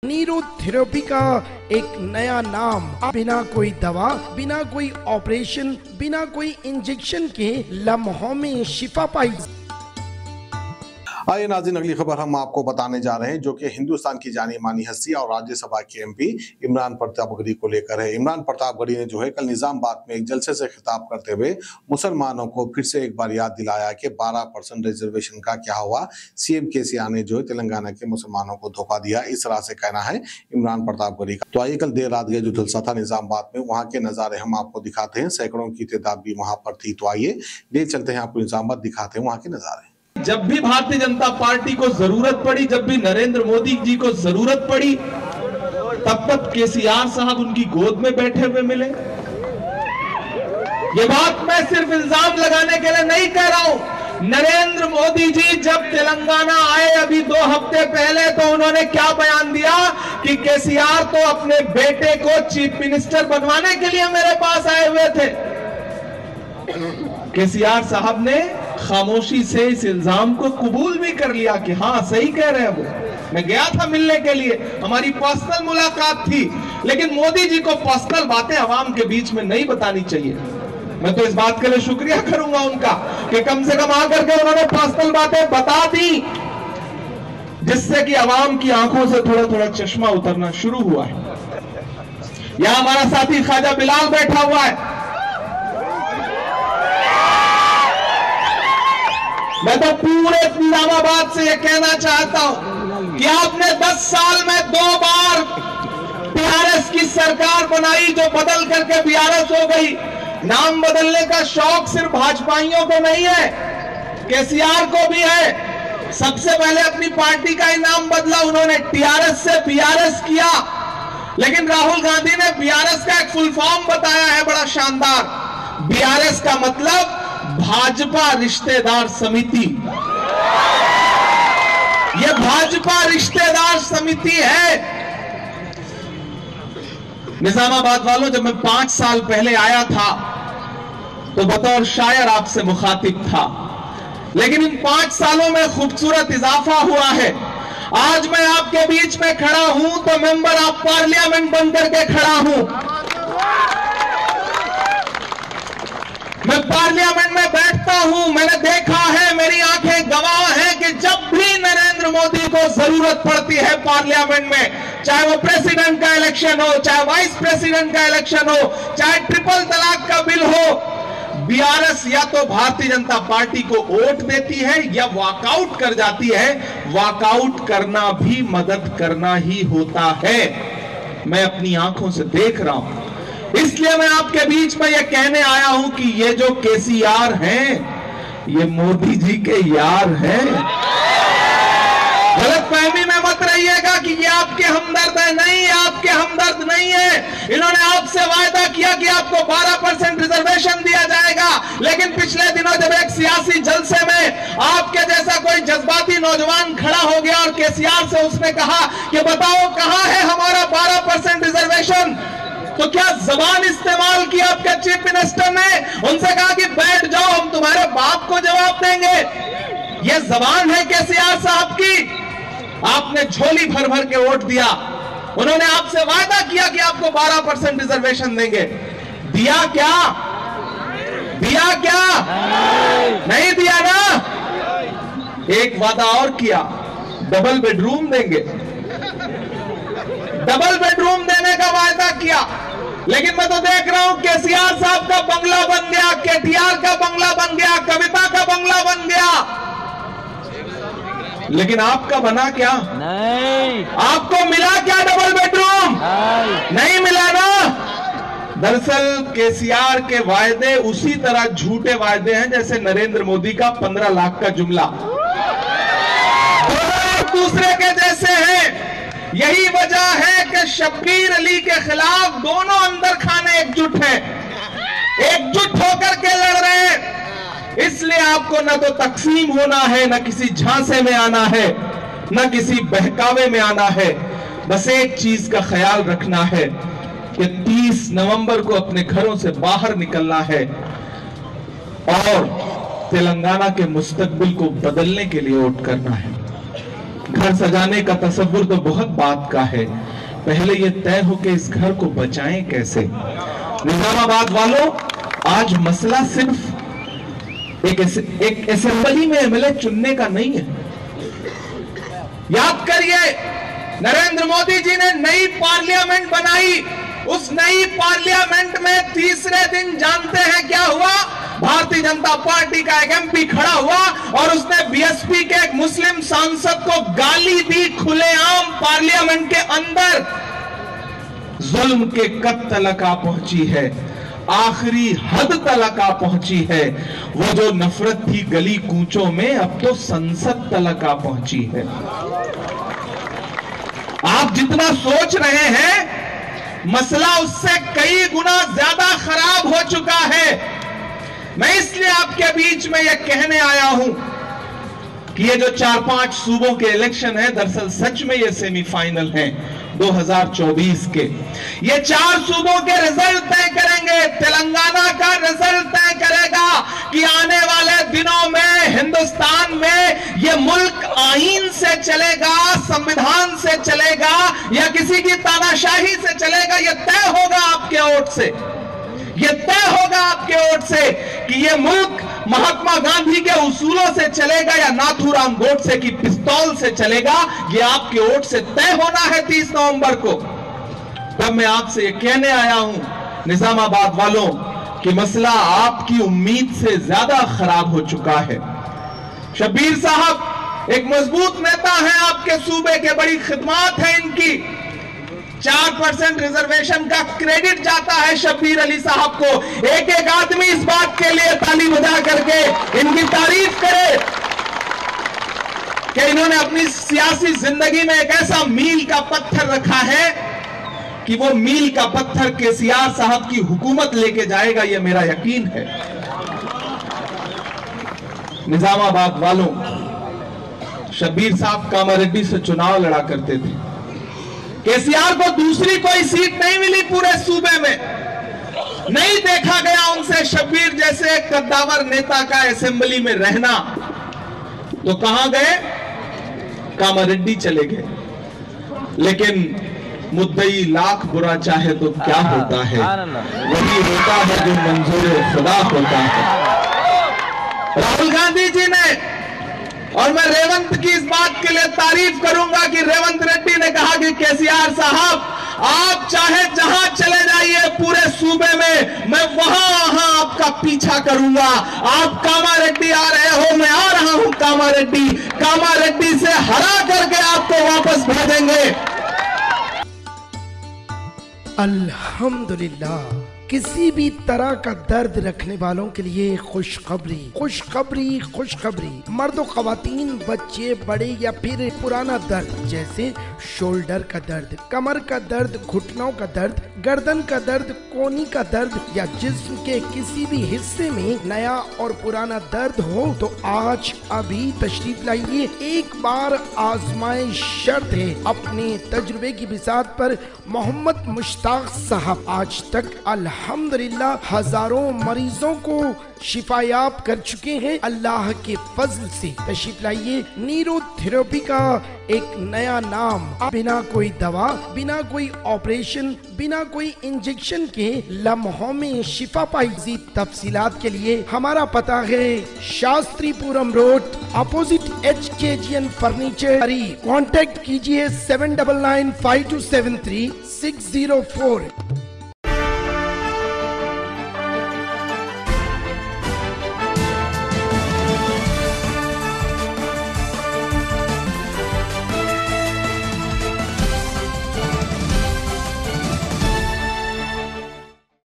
Nero therapy का एक नया नाम, बिना कोई दवा, बिना कोई ऑपरेशन, बिना कोई इंजेक्शन के लम्हों में शिफा पाई। आइए नाज़रीन, अगली खबर हम आपको बताने जा रहे हैं जो कि हिंदुस्तान की जानी मानी हस्ती और राज्यसभा के एमपी इमरान प्रतापगढ़ी को लेकर है। इमरान प्रतापगढ़ी ने जो है कल निजामाबाद में एक जलसे से खिताब करते हुए मुसलमानों को फिर से एक बार याद दिलाया कि 12% रिजर्वेशन का क्या हुआ। सीएम केसीआर ने जो है तेलंगाना के मुसलमानों को धोखा दिया, इस तरह से कहना है इमरान प्रतापगढ़ी का। तो आइए, कल देर रात गए जो जलसा था निजामाबाद में, वहाँ के नज़ारे हम आपको दिखाते हैं। सैकड़ों की तादाद भी वहाँ पर थी। तो आइए ले चलते हैं, आपको निजामाबाद दिखाते हैं वहाँ के नज़ारे। जब भी भारतीय जनता पार्टी को जरूरत पड़ी, जब भी नरेंद्र मोदी जी को जरूरत पड़ी, तब तक केसीआर साहब उनकी गोद में बैठे हुए मिले। ये बात मैं सिर्फ इल्जाम लगाने के लिए नहीं कह रहा हूं। नरेंद्र मोदी जी जब तेलंगाना आए अभी 2 हफ्ते पहले, तो उन्होंने क्या बयान दिया कि केसीआर तो अपने बेटे को चीफ मिनिस्टर बनवाने के लिए मेरे पास आए हुए थे। केसीआर साहब ने खामोशी से इस इल्जाम को कबूल भी कर लिया कि हाँ, सही कह रहे हैं वो। मैं गया था मिलने के लिए, हमारी पर्सनल मुलाकात थी, लेकिन मोदी जी को पर्सनल बातें आवाम के बीच में नहीं बतानी चाहिए। मैं तो इस बात के लिए शुक्रिया करूंगा उनका कि कम से कम आकर के उन्होंने पर्सनल बातें बता दी, जिससे कि आवाम की आंखों से थोड़ा थोड़ा चश्मा उतरना शुरू हुआ है। यहां हमारा साथी ख्वाजा बिलाल बैठा हुआ है। मैं तो पूरे निजामाबाद से यह कहना चाहता हूं कि आपने 10 साल में 2 बार टीआरएस की सरकार बनाई, जो बदल करके बीआरएस हो गई। नाम बदलने का शौक सिर्फ भाजपाइयों को नहीं है, केसीआर को भी है। सबसे पहले अपनी पार्टी का ही नाम बदला उन्होंने, टीआरएस से बीआरएस किया। लेकिन राहुल गांधी ने बीआरएस का एक फुल फॉर्म बताया है, बड़ा शानदार। बीआरएस का मतलब भाजपा रिश्तेदार समिति। यह भाजपा रिश्तेदार समिति है। निजामाबाद वालों, जब मैं 5 साल पहले आया था तो बतौर शायर आपसे मुखातिब था, लेकिन इन 5 सालों में खूबसूरत इजाफा हुआ है। आज मैं आपके बीच में खड़ा हूं तो मेंबर ऑफ पार्लियामेंट बनकर के खड़ा हूं। मैं पार्लियामेंट में बैठता हूं, मैंने देखा है, मेरी आंखें गवाह हैं कि जब भी नरेंद्र मोदी को जरूरत पड़ती है पार्लियामेंट में, चाहे वो प्रेसिडेंट का इलेक्शन हो, चाहे वाइस प्रेसिडेंट का इलेक्शन हो, चाहे ट्रिपल तलाक का बिल हो, बीआरएस या तो भारतीय जनता पार्टी को वोट देती है या वॉकआउट कर जाती है। वॉकआउट करना भी मदद करना ही होता है। मैं अपनी आंखों से देख रहा हूं, इसलिए मैं आपके बीच में यह कहने आया हूं कि ये जो केसीआर हैं, ये मोदी जी के यार हैं। गलतफहमी में मत रहिएगा कि ये आपके हमदर्द है। नहीं, ये आपके हमदर्द नहीं है। इन्होंने आपसे वायदा किया कि आपको 12% रिजर्वेशन दिया जाएगा, लेकिन पिछले दिनों जब एक सियासी जलसे में आपके जैसा कोई जज्बाती नौजवान खड़ा हो गया और केसीआर से उसने कहा कि बताओ कहां है हमारा 12% रिजर्वेशन, तो क्या जबान इस्तेमाल की आपके चीफ मिनिस्टर ने? उनसे कहा कि बैठ जाओ, हम तुम्हारे बाप को जवाब देंगे। यह जबान है केसीआर साहब की। आपने झोली भर भर के वोट दिया। उन्होंने आपसे वादा किया कि आपको 12% रिजर्वेशन देंगे। दिया क्या? दिया क्या? नहीं दिया ना। एक वादा और किया, डबल बेडरूम देंगे। डबल बेडरूम देने का वायदा किया, लेकिन मैं तो देख रहा हूं केसीआर साहब का बंगला बन गया, केटीआर का बंगला बन गया, कविता का बंगला बन गया, लेकिन आपका बना क्या? नहीं। आपको मिला क्या डबल बेडरूम? नहीं मिला ना। दरअसल केसीआर के वायदे उसी तरह झूठे वायदे हैं जैसे नरेंद्र मोदी का 15 लाख का जुमला, दूसरे के जैसे हैं। यही वजह है कि शब्बीर अली के खिलाफ दोनों अंदर खाने एकजुट हैं, एकजुट होकर के लड़ रहे हैं। इसलिए आपको न तो तकसीम होना है, न किसी झांसे में आना है, न किसी बहकावे में आना है। बस एक चीज का ख्याल रखना है कि 30 नवंबर को अपने घरों से बाहर निकलना है और तेलंगाना के मुस्तकबिल को बदलने के लिए वोट करना है। घर सजाने का तसव्वुर तो बहुत बात का है, पहले ये तय हो कि इस घर को बचाएं कैसे। निजामाबाद वालों, आज मसला सिर्फ एक असेंबली में एमएलए चुनने का नहीं है। याद करिए, नरेंद्र मोदी जी ने नई पार्लियामेंट बनाई, उस नई पार्लियामेंट में तीसरे दिन जानते हैं क्या हुआ? भारतीय जनता पार्टी का एक एमपी खड़ा हुआ और उसने बीएसपी के एक मुस्लिम सांसद को गाली दी खुलेआम पार्लियामेंट के अंदर। जुल्म के कद तलक आ पहुंची है, आखिरी हद तलक आ पहुंची है। वो जो नफरत थी गली कूचों में, अब तो संसद तलक आ पहुंची है। आप जितना सोच रहे हैं, मसला उससे कई गुना ज्यादा खराब हो चुका है। मैं इसलिए आपके बीच में यह कहने आया हूं कि ये जो 4-5 सूबों के इलेक्शन है, दरअसल सच में ये सेमीफाइनल हैं 2024 के। ये 4 सूबों के रिजल्ट तय करेंगे। तेलंगाना का रिजल्ट तय करेगा कि आने वाले दिनों में हिंदुस्तान में ये मुल्क आईन से चलेगा, संविधान से चलेगा या किसी की तानाशाही से चलेगा। ये तय होगा आपके वोट से, ये तय होगा आपके वोट से कि ये मुल्क महात्मा गांधी के उसूलों से चलेगा या नाथूराम गोडसे की पिस्तौल से चलेगा। ये आपके वोट से तय होना है 30 नवंबर को। तब मैं आपसे ये कहने आया हूं निजामाबाद वालों कि मसला आपकी उम्मीद से ज्यादा खराब हो चुका है। शब्बीर साहब एक मजबूत नेता है आपके सूबे के, बड़ी खिदमत है इनकी। 4% रिजर्वेशन का क्रेडिट जाता है शब्बीर अली साहब को। एक एक आदमी इस बात के लिए ताली बजा करके इनकी तारीफ करे कि इन्होंने अपनी सियासी जिंदगी में एक ऐसा मील का पत्थर रखा है कि वो मील का पत्थर केसीआर साहब की हुकूमत लेके जाएगा, ये मेरा यकीन है। निजामाबाद वालों, शब्बीर साहब कामारेड्डी से चुनाव लड़ा करते थे। केसीआर को दूसरी कोई सीट नहीं मिली पूरे सूबे में, नहीं देखा गया उनसे शब्बीर जैसे कद्दावर नेता का असेंबली में रहना। तो कहां गए? कामारेड्डी चले गए। लेकिन मुद्दई लाख बुरा चाहे तो क्या होता है, वही होता है जो मंजूर खुदा होता है। राहुल गांधी जी ने, और मैं रेवंत की इस बात के लिए तारीफ करूंगा कि रेवंत रेड्डी ने कहा कि केसीआर साहब आप चाहे जहां चले जाइए पूरे सूबे में, मैं वहां आपका पीछा करूंगा। आप कामारेड्डी आ रहे हो, मैं आ रहा हूं कामारेड्डी। कामारेड्डी से हरा करके आपको वापस भेजेंगे। अल्हम्दुलिल्लाह, किसी भी तरह का दर्द रखने वालों के लिए खुशखबरी, खुशखबरी, खुशखबरी। मर्द और खवातीन, बच्चे, बड़े या फिर पुराना दर्द जैसे शोल्डर का दर्द, कमर का दर्द, घुटनों का दर्द, गर्दन का दर्द, कोहनी का दर्द या जिस्म के किसी भी हिस्से में नया और पुराना दर्द हो तो आज अभी तशरीफ लाइए। एक बार आजमाए, शर्त है। अपने तजुर्बे की बिसात पर मोहम्मद मुश्ताक साहब आज तक अल्हम्दुलिल्लाह हजारों मरीजों को शिफायाब कर चुके हैं अल्लाह के फजल से। तशरीफ लाइए। न्यूरोथेरेपी का एक नया नाम, बिना कोई दवा, बिना कोई ऑपरेशन, बिना कोई इंजेक्शन के लम्हों में शिफा पाई। मज़ीद तफसीलात के लिए हमारा पता है Shastripuram road, opposite HKGN furniture. Contact कीजिए 7995273604।